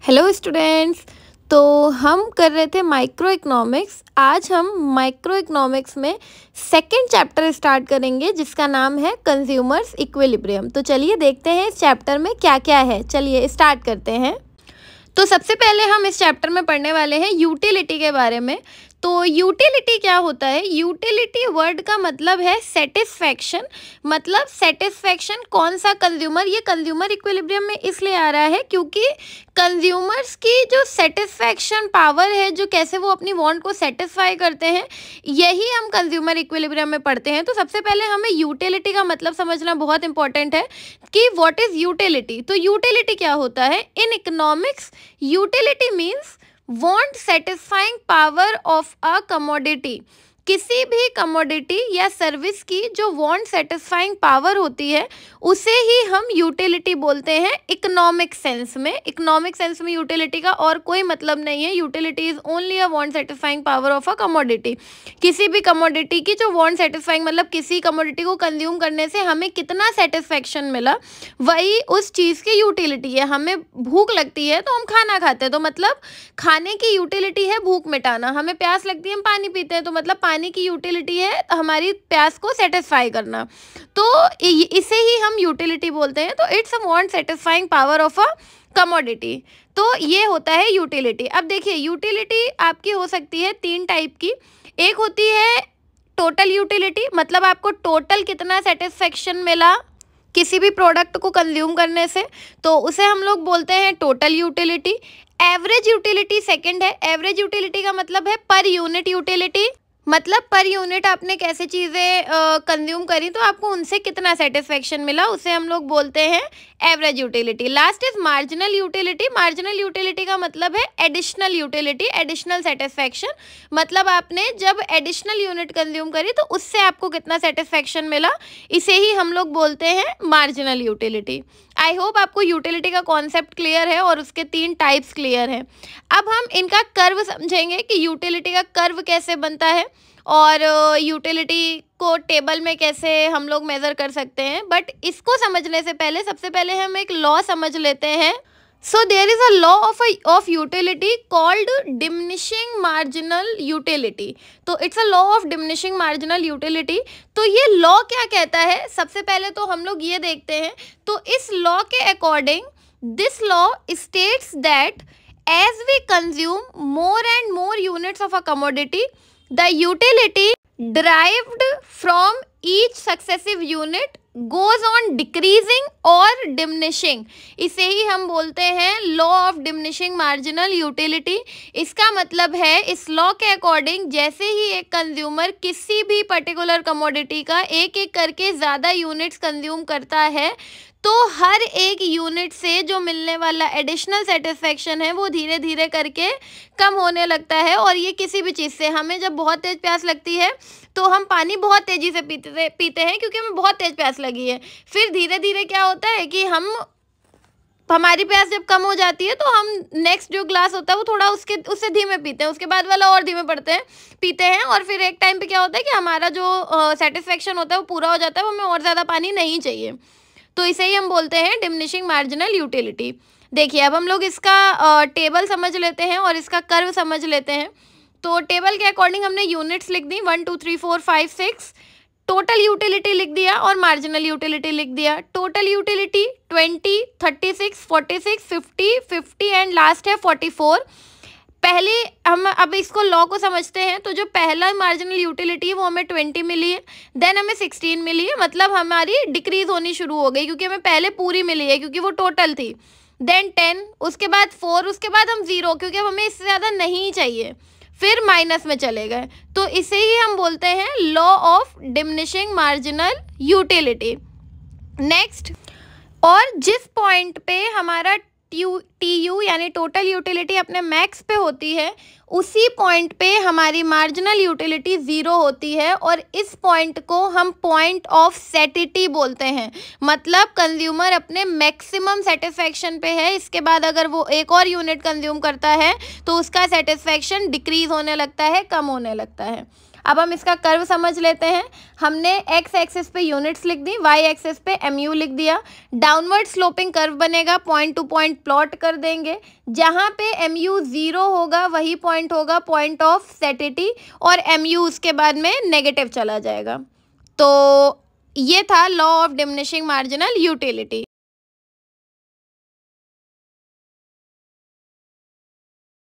Hello students. तो हम कर रहे थे माइक्रो इकोनॉमिक्स। आज हम माइक्रो इकोनॉमिक्स में सेकंड चैप्टर स्टार्ट करेंगे जिसका नाम है कंज्यूमर्स इक्विलिब्रियम। तो चलिए देखते हैं इस चैप्टर में क्या क्या है। चलिए स्टार्ट करते हैं। तो सबसे पहले हम इस चैप्टर में पढ़ने वाले हैं यूटिलिटी के बारे में। तो यूटिलिटी क्या होता है? यूटिलिटी वर्ड का मतलब है सेटिस्फैक्शन। मतलब सेटिस्फैक्शन कौन सा कंज्यूमर, ये कंज्यूमर इक्विलिब्रियम में इसलिए आ रहा है क्योंकि कंज्यूमर्स की जो सेटिस्फैक्शन पावर है, जो कैसे वो अपनी वांट को सेटिस्फाई करते हैं, यही हम कंज्यूमर इक्विलिब्रियम में पढ़ते हैं। तो सबसे पहले हमें यूटिलिटी का मतलब समझना बहुत इंपॉर्टेंट है कि व्हाट इज यूटिलिटी। तो यूटिलिटी क्या होता है? In economics utility means want satisfying power of a commodity. किसी भी कमोडिटी या सर्विस की जो वांट सेटिस्फाइंग पावर होती है उसे ही हम यूटिलिटी बोलते हैं इकोनॉमिक सेंस में। इकोनॉमिक सेंस में यूटिलिटी का और कोई मतलब नहीं है। Utility is only a want satisfying power of a commodity. किसी भी कमोडिटी की जो वांट सेटिस्फाइंग, मतलब किसी कमोडिटी को कंज्यूम करने से हमें कितना सेटिस्फेक्शन मिला, वही उस चीज़ की यूटिलिटी है। हमें भूख लगती है तो हम खाना खाते हैं, तो मतलब खाने की यूटिलिटी है भूख मिटाना। हमें प्यास लगती है, हम पानी पीते हैं, तो मतलब पानी की यूटिलिटी है हमारी प्यास को सेटिस्फाई करना। तो इसे ही हम यूटिलिटी बोलते हैं। तो it's a want satisfying power of a commodity. तो ये होता है यूटिलिटी। अब देखिए, यूटिलिटी आपकी हो सकती है तीन टाइप की। एक होती है टोटल यूटिलिटी, मतलब आपको टोटल कितना सेटिस्फेक्शन मिला किसी भी प्रोडक्ट को कंज्यूम करने से, तो उसे हम लोग बोलते हैं total utility. Average utility second है। एवरेज यूटिलिटी का मतलब है पर यूनिट यूटिलिटी, मतलब पर यूनिट आपने कैसे चीज़ें कंज्यूम करी तो आपको उनसे कितना सेटिस्फेक्शन मिला, उसे हम लोग बोलते हैं average utility. Last is marginal utility. Marginal utility का मतलब है एडिशनल यूटिलिटी, एडिशनल सेटिस्फेक्शन। मतलब आपने जब एडिशनल यूनिट कंज्यूम करी तो उससे आपको कितना सेटिस्फेक्शन मिला, इसे ही हम लोग बोलते हैं मार्जिनल यूटिलिटी। आई होप आपको यूटिलिटी का कॉन्सेप्ट क्लियर है और उसके तीन टाइप्स क्लियर हैं। अब हम इनका कर्व समझेंगे कि यूटिलिटी का कर्व कैसे बनता है और यूटिलिटी को टेबल में कैसे हम लोग मेज़र कर सकते हैं। बट इसको समझने से पहले सबसे पहले हम एक लॉ समझ लेते हैं। So there is a law of utility called diminishing marginal utility. तो it's a law of diminishing marginal utility. तो ये लॉ क्या कहता है, सबसे पहले तो हम लोग ये देखते हैं। तो इस लॉ के according this law states that as we consume more and more units of a commodity, the utility derived from each successive unit goes on decreasing or diminishing। इसे ही हम बोलते हैं law of diminishing marginal utility. इसका मतलब है इस law के according जैसे ही एक कंज्यूमर किसी भी पर्टिकुलर कमोडिटी का एक एक करके ज़्यादा यूनिट्स कंज्यूम करता है तो हर एक यूनिट से जो मिलने वाला एडिशनल सेटिस्फेक्शन है वो धीरे धीरे करके कम होने लगता है। और ये किसी भी चीज़ से, हमें जब बहुत तेज़ प्यास लगती है तो हम पानी बहुत तेज़ी से पीते हैं क्योंकि हमें बहुत तेज़ प्यास लगी है। फिर धीरे धीरे क्या होता है कि हमारी प्यास जब कम हो जाती है तो हम नेक्स्ट जो ग्लास होता है वो थोड़ा उससे धीमे पीते हैं, उसके बाद वाला और धीमे पीते हैं और फिर एक टाइम पे क्या होता है कि हमारा जो सेटिस्फेक्शन होता है वो पूरा हो जाता है, वो हमें और ज़्यादा पानी नहीं चाहिए। तो इसे ही हम बोलते हैं डिमिनिशिंग मार्जिनल यूटिलिटी। देखिए, अब हम लोग इसका टेबल समझ लेते हैं और इसका कर्व समझ लेते हैं। तो टेबल के अकॉर्डिंग हमने यूनिट्स लिख दी 1 2 3 4 5 6, टोटल यूटिलिटी लिख दिया और मार्जिनल यूटिलिटी लिख दिया। टोटल यूटिलिटी 20, 36, 46, 50, 50 एंड लास्ट है 44। पहले हम अब इसको लॉ को समझते हैं। तो जो पहला मार्जिनल यूटिलिटी है वो हमें 20 मिली है, देन हमें 16 मिली है, मतलब हमारी डिक्रीज होनी शुरू हो गई क्योंकि हमें पहले पूरी मिली है क्योंकि वो टोटल थी। देन 10, उसके बाद 4, उसके बाद हम 0 क्योंकि अब हमें इससे ज़्यादा नहीं चाहिए, फिर माइनस में चले गए। तो इसे ही हम बोलते हैं law of diminishing marginal utility. Next, और जिस पॉइंट पे हमारा TU यानी टोटल यूटिलिटी अपने मैक्स पे होती है उसी पॉइंट पे हमारी मार्जिनल यूटिलिटी 0 होती है और इस पॉइंट को हम पॉइंट ऑफ सेटिटी बोलते हैं। मतलब कंज्यूमर अपने मैक्सिमम सेटिस्फेक्शन पे है, इसके बाद अगर वो एक और यूनिट कंज्यूम करता है तो उसका सेटिस्फेक्शन डिक्रीज होने लगता है, कम होने लगता है। अब हम इसका कर्व समझ लेते हैं। हमने एक्स एक्सिस पे यूनिट्स लिख दी, वाई एक्सिस पे एमयू लिख दिया। डाउनवर्ड स्लोपिंग कर्व बनेगा, पॉइंट टू पॉइंट प्लॉट कर देंगे। जहाँ पे एमयू 0 होगा वही पॉइंट होगा पॉइंट ऑफ सेटिटी, और एमयू उसके बाद में नेगेटिव चला जाएगा। तो ये था law of diminishing marginal utility.